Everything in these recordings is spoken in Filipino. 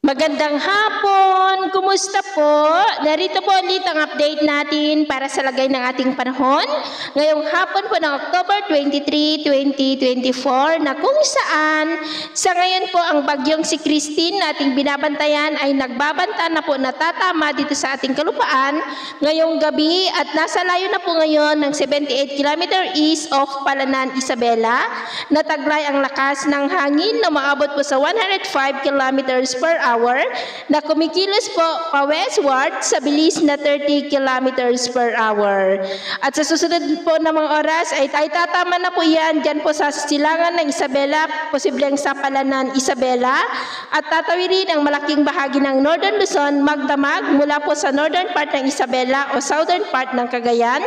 Magandang hapon! Kumusta po? Narito po ulit ang update natin para sa lagay ng ating panahon. Ngayong hapon po ng October 23, 2024 na kung saan sa ngayon po ang bagyong si Christine na ating binabantayan ay nagbabanta na po na tatama dito sa ating kalupaan ngayong gabi at nasa layo na po ngayon ng 78 km east of Palanan, Isabela. Nataglay ang lakas ng hangin na maabot po sa 105 km per hour na kumikilos po pa westward sa bilis na 30 kilometers per hour. At sa susunod po na mga oras ay tatama na po yan dyan po sa silangan ng Isabela, posibleng sa Palanan, Isabela, at tatawirin ang malaking bahagi ng Northern Luzon magdamag mula po sa northern part ng Isabela o southern part ng Cagayan,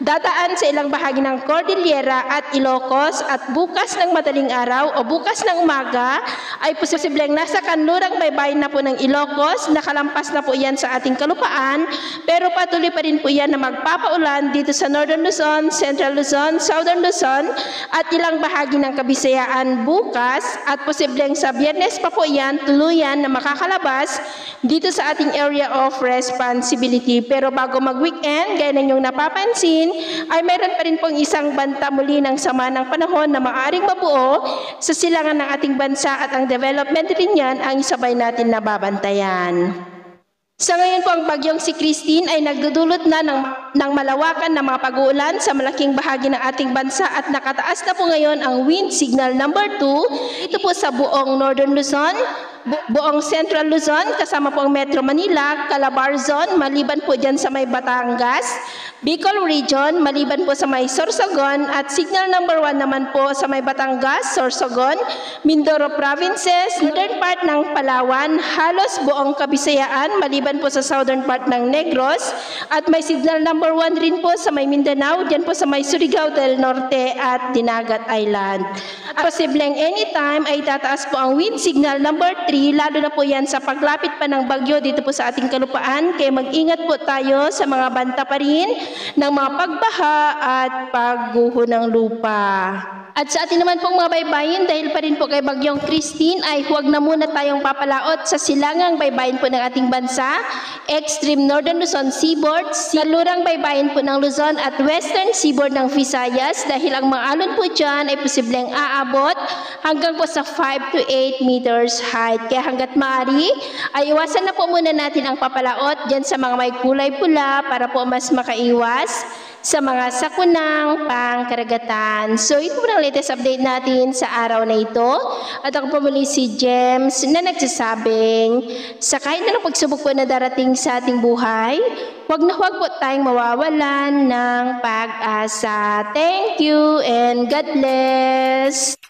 dadaan sa ilang bahagi ng Cordillera at Ilocos at bukas ng madaling araw o bukas ng umaga ay posibleng nasa kanlurang baybayin na po ng Ilocos, nakalampas na po yan sa ating kalupaan, pero patuloy pa rin po yan na magpapaulan dito sa Northern Luzon, Central Luzon, Southern Luzon at ilang bahagi ng Kabisayaan bukas at posibleng sa Biyernes pa po yan tuluyan na makakalabas dito sa ating area of responsibility. Pero bago mag-weekend, gaya na inyong napapansin, ay mayroon pa rin pong isang banta muli ng sama ng panahon na maaaring mabuo sa silangan ng ating bansa at ang development rin yan ang isabay natin nababantayan. Sa ngayon po ang bagyong si Christine ay nagdudulot na ng malawakan na mga pag-uulan sa malaking bahagi ng ating bansa at nakataas na po ngayon ang wind signal number 2 ito po sa buong Northern Luzon, buong Central Luzon, kasama po ang Metro Manila, Calabarzon, maliban po dyan sa may Batangas, Bicol Region, maliban po sa may Sorsogon, at signal number 1 naman po sa may Batangas, Sorsogon, Mindoro Provinces, northern part ng Palawan, halos buong Kabisayaan, maliban po sa southern part ng Negros, at may signal number 1 rin po sa may Mindanao, dyan po sa may Surigao del Norte at Dinagat Island. At posibleng anytime ay tataas po ang wind signal number 3, lalo na po yan sa paglapit pa ng bagyo dito po sa ating kalupaan, kaya mag-ingat po tayo sa mga banta pa rin ng mga pagbaha at pagguho ng lupa. At sa atin naman pong mga baybayin, dahil pa rin po kay bagyong Christine, ay huwag na muna tayong papalaot sa silangang baybayin po ng ating bansa, extreme northern Luzon seaboard, silurang baybayin po ng Luzon at western seaboard ng Visayas, dahil ang mga alon po dyan ay posibleng aabot hanggang po sa 5 to 8 meters height. Kaya hanggat maaari, ay iwasan na po muna natin ang papalaot dyan sa mga may kulay pula para po mas makaiwas sa mga sakunang pangkaragatan. So ito po ang latest update natin sa araw na ito. At ako po muli si James na nagsasabing sa kahit na pagsubok po na darating sa ating buhay, huwag po tayong mawawalan ng pag-asa. Thank you and God bless!